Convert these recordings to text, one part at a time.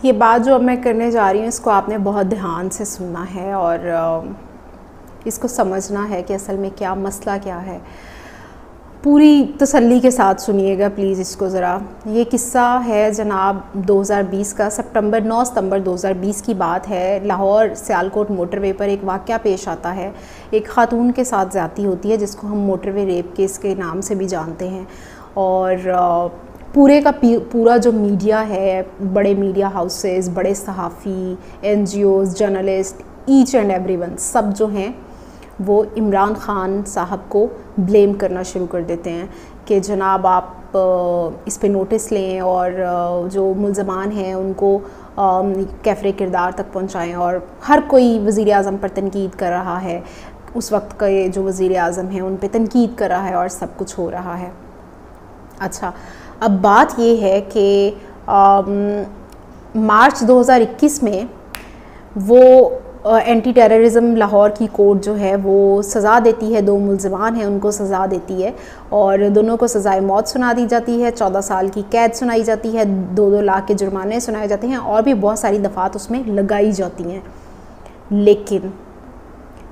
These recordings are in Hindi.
ये बात जो अब मैं करने जा रही हूँ इसको आपने बहुत ध्यान से सुनना है और इसको समझना है कि असल में क्या मसला क्या है। पूरी तसल्ली के साथ सुनिएगा प्लीज़ इसको ज़रा। ये किस्सा है जनाब 2020 का, 9 सितंबर 2020 की बात है। लाहौर सियालकोट मोटरवे पर एक वाक़या पेश आता है। एक ख़ातून के साथ ज़्यादती होती है जिसको हम मोटरवे रेप केस के नाम से भी जानते हैं। और पूरे का पूरा जो मीडिया है, बड़े मीडिया हाउसेस, बड़े सहाफ़ी, NGOs, journalist, each and everyone, सब जो हैं वो इमरान ख़ान साहब को ब्लेम करना शुरू कर देते हैं कि जनाब आप इस पे नोटिस लें और जो मुल्ज़मान हैं उनको कैफ़रे किरदार तक पहुंचाएं। और हर कोई वज़ीर आज़म पर तनकीद कर रहा है, उस वक्त के जो वज़ीर आज़म हैं उन पे तनकीद कर रहा है और सब कुछ हो रहा है। अच्छा, अब बात ये है कि मार्च 2021 में वो एंटी टेररिज्म लाहौर की कोर्ट जो है वो सज़ा देती है। 2 मुल्ज़मान हैं उनको सज़ा देती है और दोनों को सज़ाए मौत सुना दी जाती है। 14 साल की कैद सुनाई जाती है, 2-2 लाख के जुर्माने सुनाए जाते हैं और भी बहुत सारी दफ़ात उसमें लगाई जाती हैं। लेकिन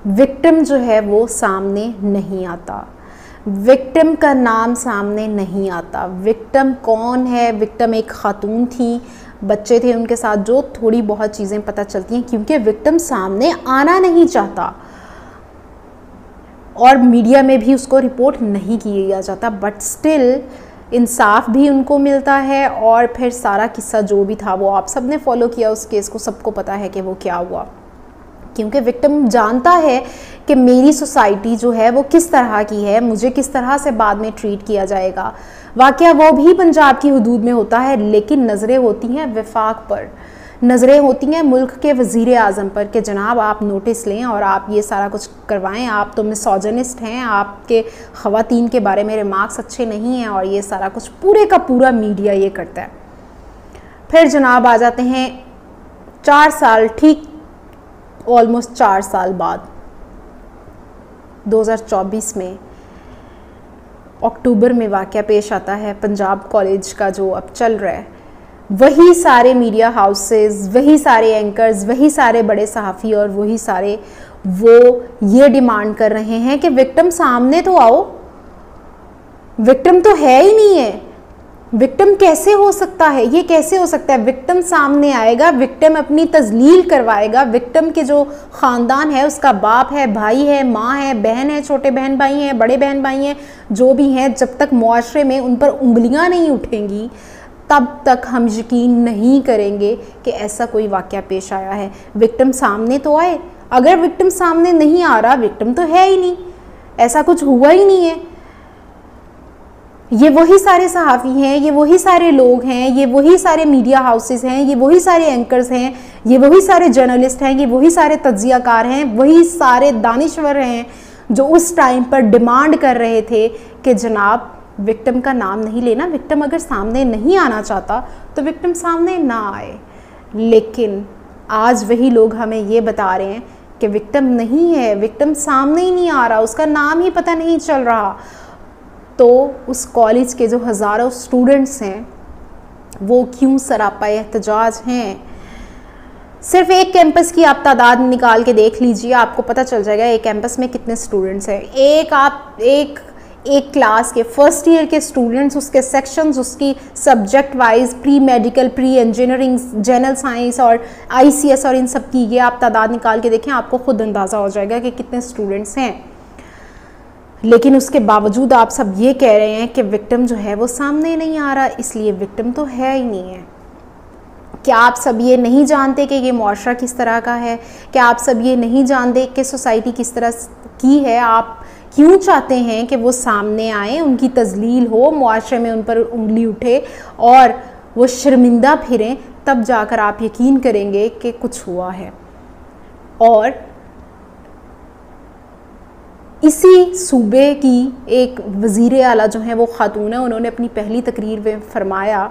विक्टिम जो है वो सामने नहीं आता, विक्टिम का नाम सामने नहीं आता। विक्टिम कौन है? विक्टिम एक ख़ातून थी, बच्चे थे उनके साथ, जो थोड़ी बहुत चीज़ें पता चलती हैं क्योंकि विक्टिम सामने आना नहीं चाहता और मीडिया में भी उसको रिपोर्ट नहीं किया जाता। बट स्टिल इंसाफ भी उनको मिलता है और फिर सारा किस्सा जो भी था वो आप सब ने फॉलो किया उस केस को, सबको पता है कि वो क्या हुआ। क्योंकि विक्टिम जानता है कि मेरी सोसाइटी जो है वो किस तरह की है, मुझे किस तरह से बाद में ट्रीट किया जाएगा। वाकया वो भी पंजाब की हुदूद में होता है, लेकिन नज़रें होती हैं वफाक पर, नज़रें होती हैं मुल्क के वज़ीर आज़म पर कि जनाब आप नोटिस लें और आप ये सारा कुछ करवाएं, आप तो मिसोजिनिस्ट हैं, आपके ख़वातीन के बारे में रिमार्क्स अच्छे नहीं हैं और ये सारा कुछ पूरे का पूरा मीडिया ये करता है। फिर जनाब आ जाते हैं 4 साल, ठीक ऑलमोस्ट 4 साल बाद 2024 में अक्टूबर में वाक़या पेश आता है। पंजाब कॉलेज का जो अब चल रहा है, वही सारे मीडिया हाउसेस, वही सारे एंकर्स, वही सारे बड़े सहाफ़ी और वही सारे वो ये डिमांड कर रहे हैं कि विक्टिम सामने तो आओ। विक्टिम तो है ही नहीं है, विक्टिम कैसे हो सकता है? ये कैसे हो सकता है? विक्टिम सामने आएगा, विक्टिम अपनी तजलील करवाएगा, विक्टिम के जो ख़ानदान है, उसका बाप है, भाई है, माँ है, बहन है, छोटे बहन भाई हैं, बड़े बहन भाई हैं, जो भी हैं, जब तक मुआशरे में उन पर उंगलियां नहीं उठेंगी तब तक हम यकीन नहीं करेंगे कि ऐसा कोई वाक़या पेश आया है। विक्टिम सामने तो आए। अगर विक्टिम सामने नहीं आ रहा, विक्टिम तो है ही नहीं, ऐसा कुछ हुआ ही नहीं है। ये वही सारे सहाफ़ी हैं, ये वही सारे लोग हैं, ये वही सारे मीडिया हाउसेस हैं, ये वही सारे एंकर्स हैं, ये वही सारे जर्नलिस्ट हैं, ये वही सारे तज्ज़ियाकार हैं, वही सारे दानिश्वर हैं जो उस टाइम पर डिमांड कर रहे थे कि जनाब विक्टिम का नाम नहीं लेना, विक्टिम अगर सामने नहीं आना चाहता तो विक्टिम सामने ना आए। लेकिन आज वही लोग हमें ये बता रहे हैं कि विक्टिम नहीं है, विक्टिम सामने ही नहीं आ रहा, उसका नाम ही पता नहीं चल रहा। तो उस कॉलेज के जो हज़ारों स्टूडेंट्स हैं वो क्यों सरापा एहतजाज हैं? सिर्फ एक कैंपस की आप तादाद निकाल के देख लीजिए, आपको पता चल जाएगा एक कैंपस में कितने स्टूडेंट्स हैं। एक क्लास के फर्स्ट ईयर के स्टूडेंट्स, उसके सेक्शंस, उसकी subject wise, pre medical, pre engineering, general science और ICS और इन सब की ये आप तादाद निकाल के देखें, आपको खुद अंदाज़ा हो जाएगा कि कितने स्टूडेंट्स हैं। लेकिन उसके बावजूद आप सब ये कह रहे हैं कि विक्टिम जो है वो सामने नहीं आ रहा, इसलिए विक्टिम तो है ही नहीं है। क्या आप सब ये नहीं जानते कि ये मुआशरा किस तरह का है? क्या आप सब ये नहीं जानते कि सोसाइटी किस तरह की है? आप क्यों चाहते हैं कि वो सामने आए, उनकी तजलील हो, मुआशरे में उन पर उंगली उठे और वो शर्मिंदा फिरें? तब जाकर आप यकीन करेंगे कि कुछ हुआ है। और इसी सूबे की एक वज़ीर आला जो है वो ख़ातून है, उन्होंने अपनी पहली तकरीर में फरमाया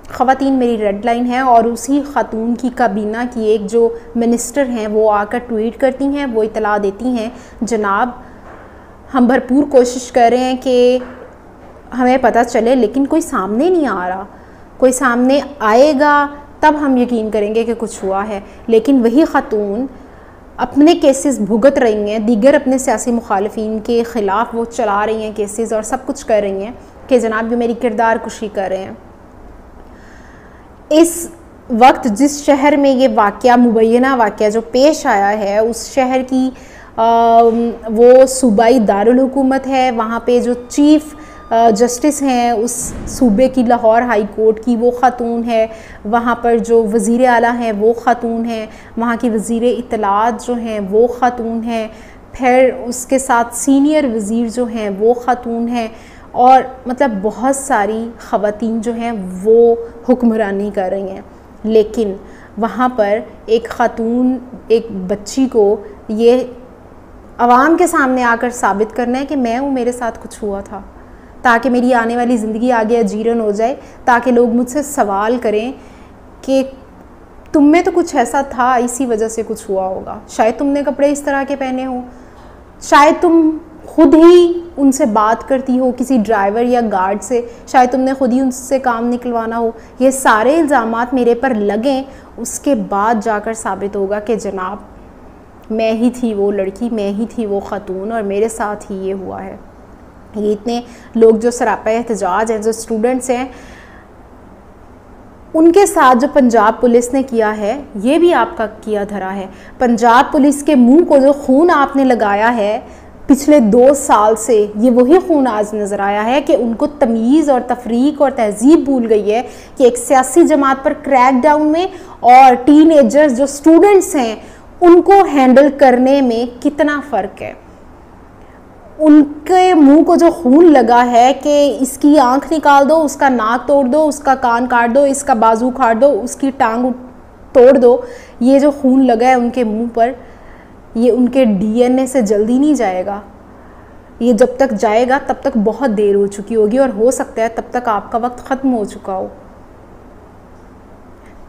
ख़वातीन मेरी रेड लाइन है। और उसी ख़ातून की काबीना की एक जो मिनिस्टर हैं वो आकर ट्वीट करती हैं, वो इतला देती हैं जनाब हम भरपूर कोशिश कर रहे हैं कि हमें पता चले, लेकिन कोई सामने नहीं आ रहा। कोई सामने आएगा तब हम यकीन करेंगे कि कुछ हुआ है। लेकिन वही ख़ातून अपने केसेस भुगत रही हैं, दीगर अपने सियासी मुखालिफिन के ख़िलाफ़ वो चला रही हैं केसेस और सब कुछ कर रही हैं कि जनाब ये मेरी किरदार कुशी कर रहे हैं। इस वक्त जिस शहर में ये वाक़या, मुबैना वाक़या जो पेश आया है, उस शहर की वो सूबाई दारुल हुकूमत है, वहाँ पे जो चीफ़ जस्टिस हैं उस सूबे की, लाहौर हाई कोर्ट की, वो ख़ातून है। वहाँ पर जो वज़ीर आला हैं वो ख़ातून हैं, वहाँ की वज़ीर इत्तलात जो हैं वो ख़ातून हैं, फिर उसके साथ सीनियर वज़ीर जो हैं वो ख़ातून हैं, और मतलब बहुत सारी ख़वातीन जो हैं वो हुक्मरानी कर रही हैं। लेकिन वहाँ पर एक ख़ातून, एक बच्ची को ये आवाम के सामने आकर साबित करना है कि मैं हूँ, मेरे साथ कुछ हुआ था, ताकि मेरी आने वाली ज़िंदगी आगे अजीरन हो जाए, ताकि लोग मुझसे सवाल करें कि तुम में तो कुछ ऐसा था, इसी वजह से कुछ हुआ होगा, शायद तुमने कपड़े इस तरह के पहने हो, शायद तुम खुद ही उनसे बात करती हो, किसी ड्राइवर या गार्ड से, शायद तुमने खुद ही उनसे काम निकलवाना हो। ये सारे इल्ज़ामात मेरे पर लगें, उसके बाद जाकर साबित होगा कि जनाब मैं ही थी वो लड़की, मैं ही थी वो ख़ातून और मेरे साथ ही ये हुआ है। ये इतने लोग जो सरापा एहतजाज हैं, जो स्टूडेंट्स हैं, उनके साथ जो पंजाब पुलिस ने किया है ये भी आपका किया धरा है। पंजाब पुलिस के मुंह को जो खून आपने लगाया है पिछले 2 साल से, ये वही खून आज नज़र आया है कि उनको तमीज़ और तफरीक और तहजीब भूल गई है कि एक सियासी जमात पर क्रैक डाउन में और टीनेजर्स जो स्टूडेंट्स हैं उनको हैंडल करने में कितना फ़र्क है। उनके मुंह को जो खून लगा है कि इसकी आंख निकाल दो, उसका नाक तोड़ दो, उसका कान काट दो, इसका बाजू काट दो, उसकी टांग तोड़ दो, ये जो खून लगा है उनके मुंह पर, ये उनके डीएनए से जल्दी नहीं जाएगा। ये जब तक जाएगा तब तक बहुत देर हो चुकी होगी और हो सकता है तब तक आपका वक्त ख़त्म हो चुका हो।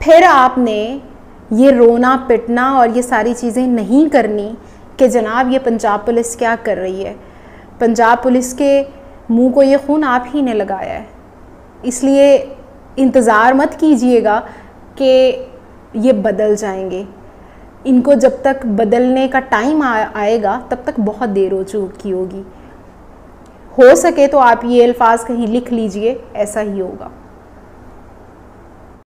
फिर आपने ये रोना पिटना और ये सारी चीज़ें नहीं करनी कि जनाब ये पंजाब पुलिस क्या कर रही है। पंजाब पुलिस के मुंह को ये खून आप ही ने लगाया है, इसलिए इंतज़ार मत कीजिएगा कि ये बदल जाएंगे। इनको जब तक बदलने का टाइम आएगा तब तक बहुत देर हो चुकी होगी। हो सके तो आप ये अल्फाज कहीं लिख लीजिए, ऐसा ही होगा।